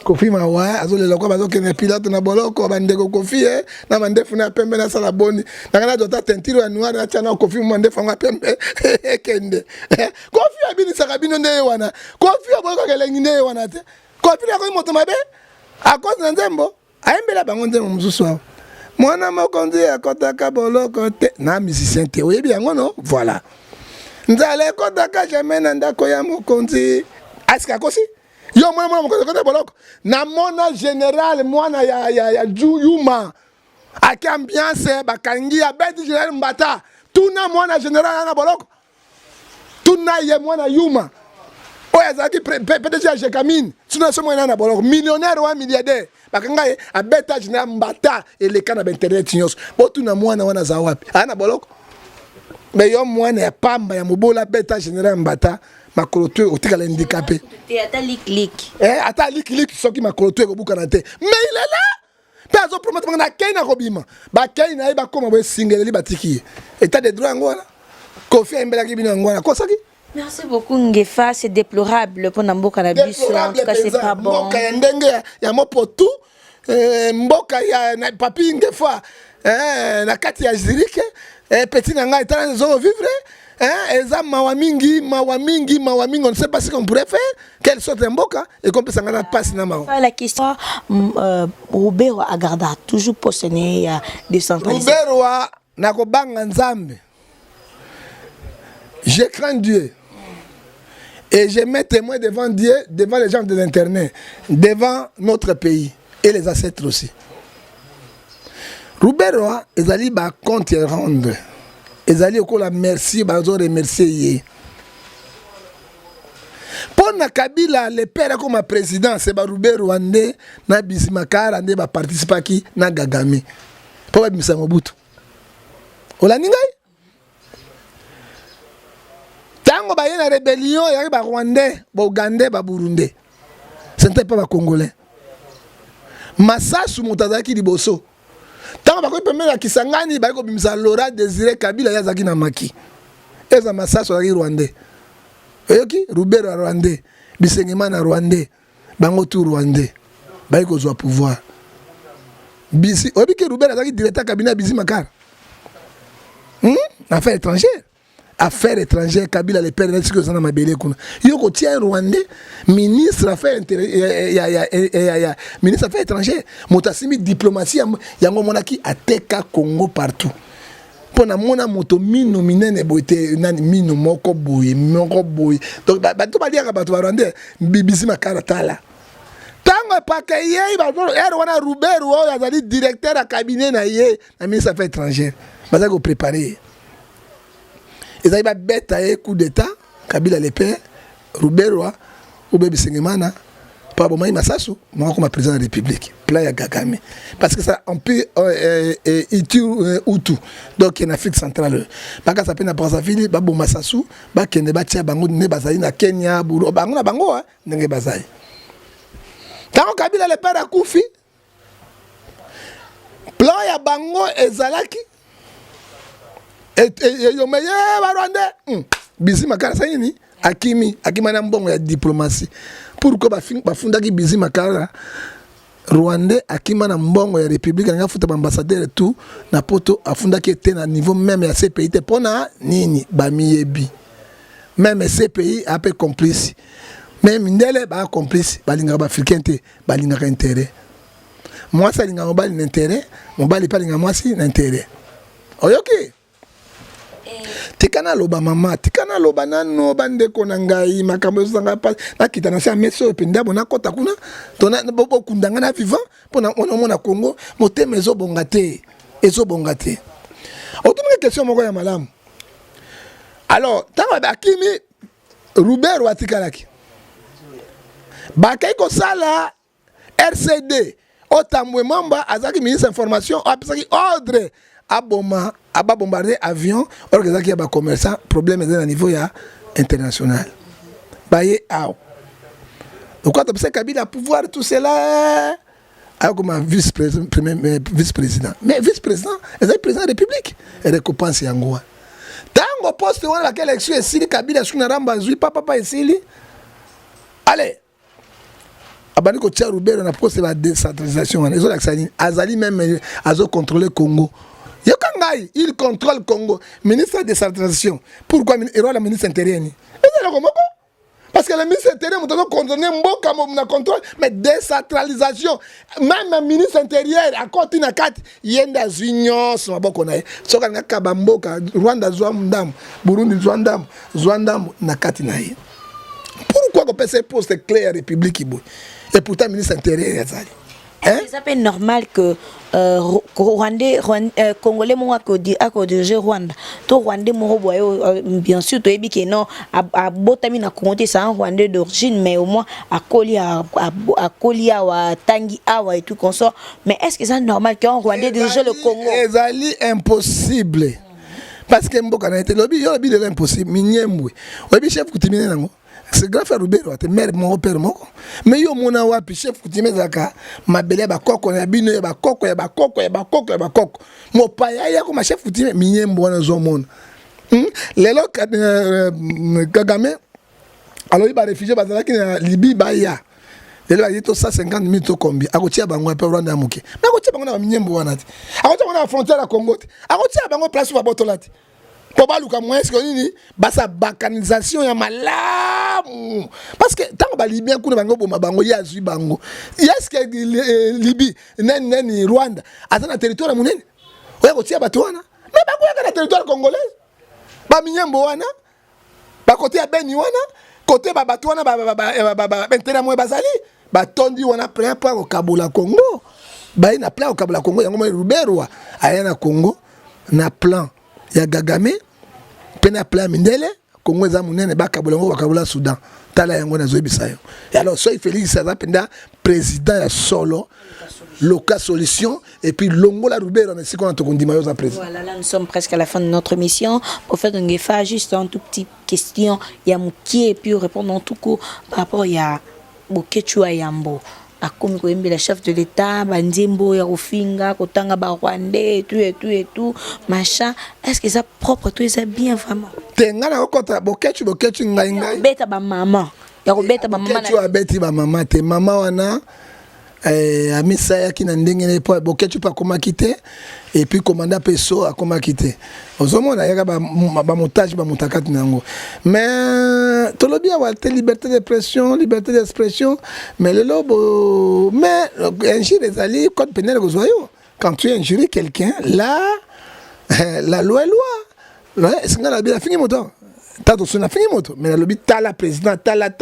Kofi mawa azolela kwa bazoke na pilote na boloko bandeko Kofi na mandefu na pembe na sala boni. Na kana dota tentiro ya noir na chana Kofi mandefu nga pembe kende. Kofi abini sakabino nde wana. Kofi aboko kelengi nde wana te. Kofi na ko moto mabe. Akose na nzembo. Aimbela bango nzembo mususu awo. Mwana mokonzi akotaka boloko te na musicien te. Oyebi yango no? Voilà. Nzale kotaka jamais na ndako ya mokonzi. Aska kosi? Yo mwana mokonzi kotaka boloko. Na mona général mwana ya Yuma. Aki ambiance bakangi ya beti général Mbata. Tuna mwana général na boloko. Tuna ye mwana Yuma. Oya zaki PDG ya Jekamine. Tuna so mwana na boloko. Millionnaire ou milliardaire. Bakanga ye abeta général Mbata eleka na internet nyos. Botu na mwana wana za wapi? Ana boloko. Mais yo mwana ya pamba ya mobola beta général Mbata makoloto otikala handicapé. Ata lik. Ata lik soki makoloto ekobuka na te. Mais il est là. Pas zo promettre na kaina kobima. Ba kaina ba koma bo singeli batiki. État de droit ngwana. Kofi embela ki bino ngwana kosaki. Merci beaucoup Ngefa, c'est déplorable pour Namboka na biso, en tout cas c'est pas bon. Mboka ya ndenge ya mopotu mboka ya papi Ngefa na kati ya Zirike petit nanga etana zo vivre eza mawa mingi on ne sait pas ce qu'on pourrait faire quelle sorte de mboka et qu'on peut s'engagner passe na mawa. La question Roubero Agarda toujours positionné à décentraliser. Roubero na ko banga nzambe. Je crains Dieu. Et je mets témoin devant Dieu, devant les gens de l'internet, devant notre pays et les ancêtres aussi. Roubero, ils allaient ba compte rendre. Ils allaient au la merci, ba zo remercier. Pour na Kabila, le père comme président, c'est ba Roubero ande na Bisimakara ande ba participer qui na Gagame. Pour ba Bimisa Mobutu. Ola ningai? Tango ba yena rébellion ya ba Rwandais, ba Ougandais, ba Burundais. Ce n'était pas ba Congolais. Masasu mutazaki liboso. Tango ba ko pemela Kisangani ba ko bimisa Laurent Désiré Kabila ya zaki na maki. Eza Masasu ya Rwandais. Oyoki Roubero Rwandais, Bisengema na Rwandais, bango tout Rwandais. Ba ko zo pouvoir. Bisi obiki Roubero zaki directeur cabinet Bisimakara. Affaires étrangères. Affaires étrangères, Kabila le père n'est-ce que ça n'a ma belle kuna. Yoko tient Rwandais, ministre affaires ministre affaires étrangères, motasimi diplomatie yango monaki ateka Congo partout. Pona mona moto mino minene boite nani mino moko boye. Donc ba to ba dia ba to Rwandais Bisimakara tala. Tango pa ke ye ba wana Roubero o yazali directeur à cabinet na ye na ministre affaires étrangères. Baza ko préparer. Ils avaient bête à coup d'état, Kabila le père, Roubero, ou Bisengemana, pas bon, Massasu, moi comme président de la République, Playa Gagame. Parce que ça, on peut Hutu, donc en Afrique centrale. Parce que ça peut pas s'affiler, Babo Massasu, Bakene Batia Bango, Nebazai, na Kenya, Buro, Bango, Bango, Nebazai. Quand Kabila le père a Koufi, Playa Bango et Zalaki, et yo meye Rwanda Bisimakara sayini akimana mbongo ya diplomatie pourquoi bafunda ki Bisimakara Rwanda akimana mbongo ya république nga futa ambassadeur tout na poto afunda ki était na niveau même ya CPI te pona nini bamiyebi même CPI a peu complice même Mindele ba complice balinga ba africain te balinga intérêt moi ça linga mobali n'intérêt mobali pas linga moi si n'intérêt oyoki tikana loba mama tikana loba nano bande ko nangai makambo zanga pa nakita na sa meso penda bona kota kuna tona bobo kundanga na vivant pona mona Congo motema ezobongate autre question moko ya malamu alors tanga bakimi Robert watikalaki bakai ko sala RCD otamwe mamba azaki ministre information apesaki ordre aboma aba bombarder avion organiser ba commerçant problème est à niveau ya international baye ao donc quand on Kabila pouvoir tout cela comme vice-président mais vice-président est président de la République et récompense yangoa tango poste wana la élection est sili Kabila suna ramba zui papa esili allez abani ko tia Robert na poste la décentralisation wana ezo laksani azali même azo contrôler Congo. Yokangai, il contrôle Congo. Ministre de décentralisation. Pourquoi il y a le ministre intérieur? Parce que le ministre intérieur, nous avons contrôlé Mboka, nous contrôle, mais décentralisation. Même le ministre intérieur, à côté de la carte, il y a des unions, ce n'est pas qu'on a. Ce qu'on a Kabamboka, Rwanda, Zouandam, Burundi, Zouandam, na carte naïe. Pourquoi on peut se poser clair République et pourtant le ministre intérieur est allé. C'est pas normal que Rwandais, Congolais a dirigé Rwanda. To Rwandais bien sûr to ebi que non a botami na Congo c'est un Rwandais d'origine mais au moins à Kolia wa Tangi awa et tout consort. Mais est-ce que c'est normal qu'un Rwandais dirige le Congo? C'est impossible. Parce que Mboka na été lobby de l'impossible. Minyembwe. Obi chef coutumier nango. C'est grave à Roubero, c'est mère mon père mon. Mais yo mona wapi chef coutumier zaka mabele ba koko na bino ya ba koko. Mo paya ya ko ma chef coutumier minyembo na zo mona. Lelo Kagame alors il va réfugié bazalaki na Libye ba ya. Lelo ba yito 150 000 to kombi. Akotia bango pe Rwanda muke. Mais akotia bango na minyembo wana ti. Akotia bango na frontière ya Congo ti. Akotia bango place pour botolati. Pour baluka moins que nini basa balkanisation ya malamu parce que tant ba libyen kuna bango boma bango ya zui bango est-ce que Libye nani Rwanda azana territoire munene oya ko tia bato wana mais bango ya na territoire congolais ba minyembo wana ba côté ya Beni wana côté ba bato wana ba intérêt mo bazali ba tondi wana prêt pour Kabula Congo ba ina plan au Kabula Congo yango mo Rubero aya na Congo na plan ya Kagame pena plan Mindele Congo za munene bakabolango bakabula Soudan tala yango na zoebisayo et alors so Félix Saza penda président ya solo local solution et puis longo la Rubero na siko na tokondima yo za président. Voilà, là nous sommes presque à la fin de notre mission. Pour faire un gefa juste un tout petit question ya mukie et puis répondre en tout coup par rapport ya Bokechua Yambo. Akomi koyembe la chef de l'État, banzembo ya Rufinga, kotanga ba Rwandais et tout, machin. Est-ce que ça propre tout ça bien vraiment? Tenga na okota bokechu ngai. Beta ba maman. Ya ko beta ba maman. Bokechu abeti ba maman te mama wana amisa yaki na ndenge ne po bokechu pa koma kite et puis commandant peso a koma kite. Ozomona yaka ba montage ba mutakati nango. Mais tolobi wa liberté d'expression, mais le lobo mais injure les alliés code pénal gozoyo. Quand tu injures quelqu'un, là la loi est loi. Est-ce que la bien fini moto? Tato suna fini moto, mais la lobby tala président tala.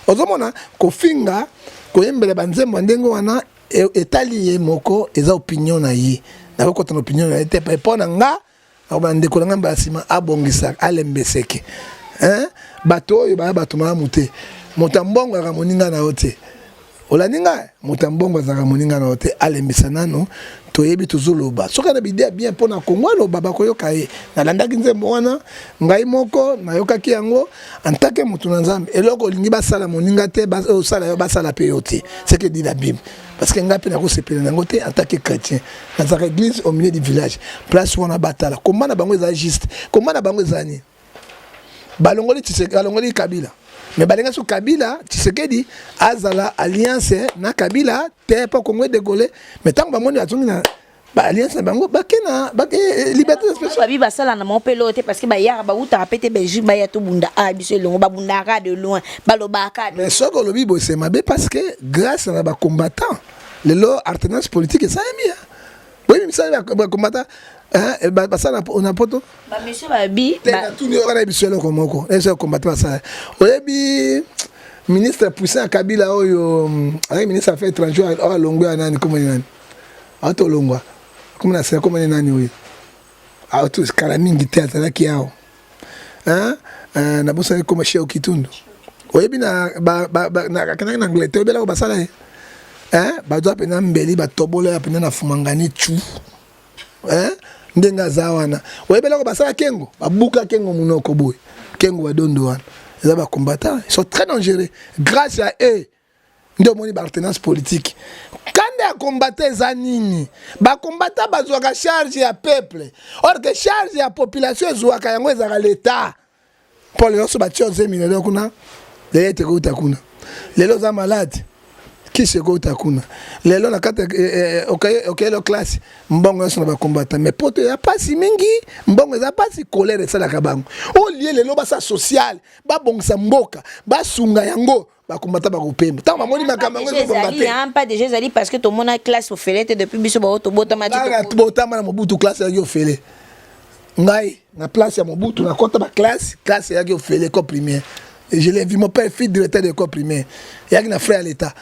Ozomona ko finga ko yembele banzembo ndengo wana etali moko eza opinion na yi. Na ko ton opinion na te pa pona nga abande ko ngamba sima abongisa alembeseke. Bato oyo ba bato ma muté. Motambongo ga moninga na ote. Olaninga motambongo za ga moninga na ote alembisa nano. Toyebi tozoloba soka na bidea bien pona Congo lo baba koyoka ye na landaki nzembo wana ngai moko na yokaki yango antake mutu na nzambe eloko lingi basala moninga te basala yo basala pe yote c'est que dit la Bible parce que ngapi na ko sepela nango te antake chrétien na za église au milieu du village place wana batala comment na bango za juste comment na bango zani balongoli balongoli Kabila mais balenga su Kabila Tshisekedi azala alliance na Kabila te pa Congo de Gaulle mais tant ba moni atungi ba alliance na bango bakena liberté d'expression babi basala na mon pelote parce que ba yara ba uta pété Belgique ba ya to bunda a biso longo ba bundaka de loin balobaka mais soko lobi bo c'est mabe parce que grâce à ba combattant le lo alternance politique ça est bien oui mais ça ba combattant hein ba ça on a poto ba monsieur babi ba tout ni ora biso lo komoko et combattant ça oyebi ministre puissant Kabila oyo avec ministre affaires étrangères au longo nani comme nani auto longo comme na c'est comme nani oui auto skala mingi théâtre là qui a hein na bosa comme chez Kitundu oyebi na na kana na Angleterre bela ko basala hein ba doit pena mbeli ba tobola ya pena na fumangani chu hein ndenga zawana oyebi la ko basala kengo babuka kengo munoko boy kengo badondo wana ils ont combattant ils sont très dangereux grâce à eux ndio moni ba alternance politique quand a combattre zanini ba combattant bazwaka charge ya peuple or que charge ya population zwaka yango ezaka l'état pour les autres battus aux mineurs kuna les te ko takuna lelo za malade qui se ko takuna lelo na kata okay lo classe mbongo yoso na ba combattant mais poto ya pasi mingi mbongo za pasi colère ça la kabango o lié lelo ba sa social ba bongisa mboka ba sunga yango ba combattant ba kopemba tant mamoni makambo ngo combattant pas déjà zali parce que tout monde a classe au felete depuis biso ba to botama ti botama na mobutu classe ya ofele ngai na place ya mobutu na kota ba classe ya ofele ko primaire et je l'ai vu mon père fils directeur de l'école primaire ya na frère à l'état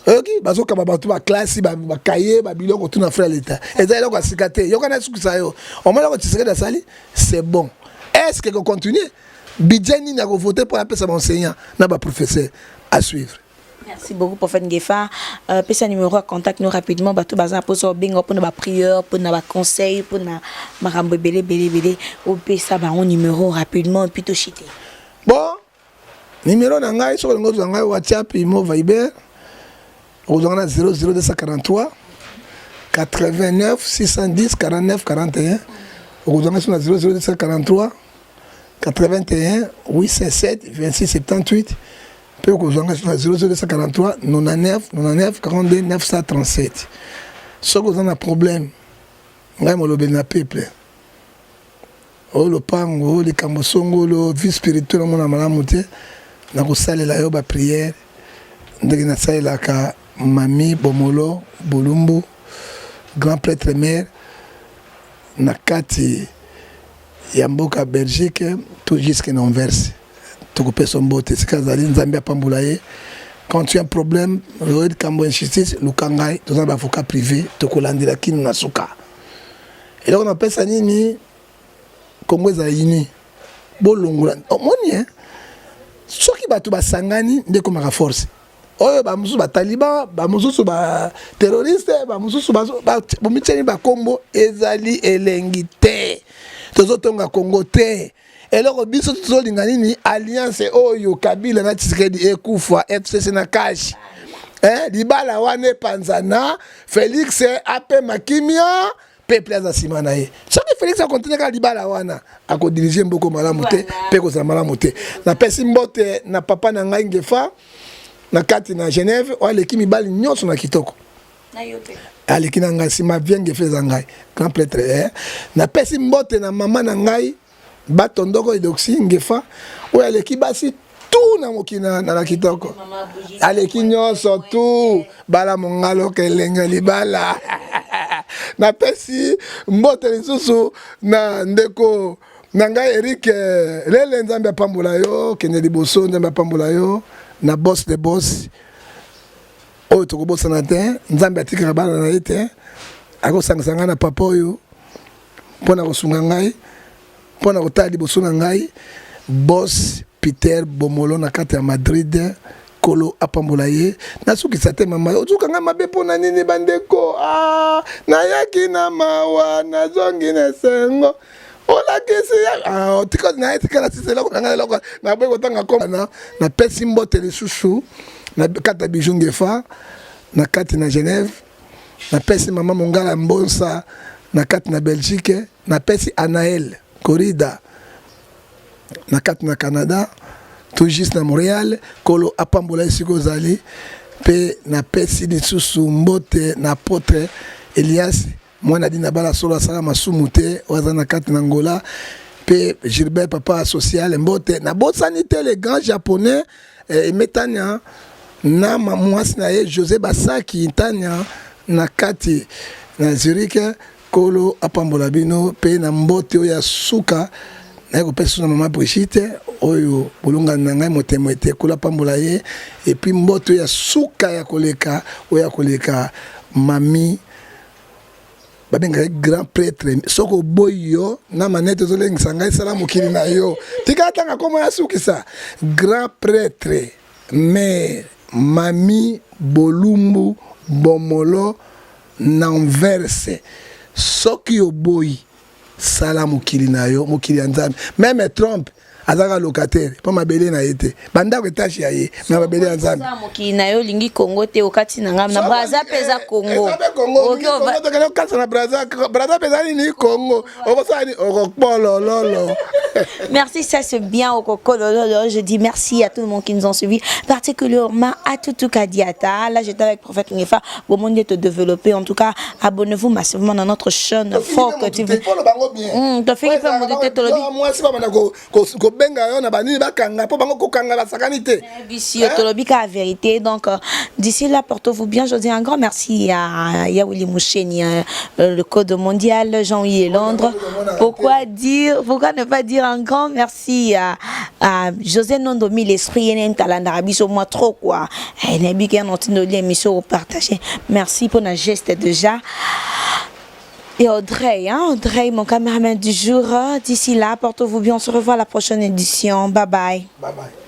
ok bazo kaba batu ba classe ba cahier ba biloko tout na frère l'état et ça eloko asikate yo kana sukusa yo on m'a ko tseke da sali c'est bon est-ce que qu'on continue budget ni na ko voter pour appeler ça enseignant na ba professeur à suivre. Merci beaucoup pour faire Ngefa. Pesa numéro contact nous rapidement bato baza poso bingo pour na ba prière pour na ba conseil pour na marambo belé au pesa ba on numéro rapidement puis to chité. Bon numéro na ngai sur ngo ngai WhatsApp imo Viber au 00243 89 610 49 41 au 00243 81 857 26 78 puis au 00243 99 42 937 ce que vous avez un problème ngai mo lobe na peuple o lo pango le kambosongo lo vie spirituelle mona malamu te na ko salela yo ba prière ndenge na salela ka Mami Bomolo Bolumbu grand prêtre mère na kati ya mboka Belgique tout jusque na Anvers to ko son bote sikazali nzambe apambula ye quand tu as un problème road kambo injustice lukangai to za ba avocat privé to ko landela kinu na suka et là on appelle ça nini Congo za yini bolongula omoni hein soki bato basangani ndeko maka force oyo ba musu ba taliban ba musu ba terroriste ba musu ba bomiteni ba kombo ezali elengi te tozotonga Congo te eloko biso tozolinga nini alliance oyo Kabila na Tshisekedi ekufa FCC na cash libala wane panzana Félix ape makimia peuple za simana ye soki Félix a continuer ka libala wana ako diriger mboko malamu te pe ko za malamu te na pesi mbote na papa na ngai Ngefa na kati na Genève o aleki mibali nyonso na kitoko na yope aleki na ngai sima vienge feza ngai grand prêtre na pesi mbote na mama na ngai batondoko edoxi Ngefa o aleki basi tout na mokina na kitoko aleki nyonso tout bala mongalo kelenga libala na pesi mbote lisusu na ndeko na ngai Eric lele nzambe apambola yo kende liboso nzambe apambola yo na boss de boss oyo tokobosa na te nzambe atikaka bana na ye te akosangisa ngai na papa oyo mpo na kosunga ngai mpo na kotala liboso na ngai boss Peter Bomolo na kati ya Madrid kolo apambola ye nasukisa te mama ozuka nga mabe pona nini bandeko nayaki na mawa nazongi na sengo olakisi tika na etika na sisela ko ngala loko na bwe kotanga koma na pesi mbote lisusu na kata Bijou Ngefa na kati na Genève na pesi mama mongala mbonsa na kati na Belgique na pesi Anaël Corrida na kati na Canada tout juste na Montréal kolo apambola isiko zali pe na pesi lisusu mbote na apôtre Elias mwana dina bala solo asala masumu te oza na kati na Angola pe Gilbert papa social mbote na bosani te les grands japonais metania na mwasi na ye José Basaki tania na kati na Zurich kolo apambola bino pe na mbote oya suka na ko pesa na mama Brigitte oyo bolunga na ngai motemo ete kolo apambola ye et puis mbote oya suka ya koleka oya koleka mami babenga grand prêtre soko boyo na manete zolengisa ngai sala mokili na yo tika tanga komo ya sukisa grand prêtre mais mami bolumbu bomolo n'enverse soki oboyi sala mokili na yo mokili ya nzambe même Trump azaka locataire pa mabele na yete banda ko tashi ya ye na mabele ya nzambe mokili na yo lingi Congo te okati na ngam na Brazza peza Congo oki o kasa na Brazza peza ni Congo okosani okopolo lolo. Merci, ça c'est bien au Coco Lolo. Je dis merci à tout le monde qui nous ont suivis, particulièrement à Toutou Kadiata. Là, j'étais avec Prophète Ngefa. Bon monde de te développer. En tout cas, abonnez-vous massivement dans notre chaîne Fort TV. Tu fais pas mon tête moi c'est pas ko benga yo na bani bakanga po bango ko kanga la sakanité. Ici Tolobika la vérité. Donc d'ici là, portez-vous bien. Je dis un grand merci à Yaouli Moucheni, le code mondial, Jean-Yves Londres. Pourquoi ne pas dire un grand merci à José Nondomi, l'esprit et l'Arabie, sur moi trop quoi. Et l'émission partagée. Merci pour notre geste déjà. Et Audrey, Audrey, mon caméraman du jour. D'ici là, portez-vous bien. On se revoit à la prochaine édition. Bye bye. Bye bye.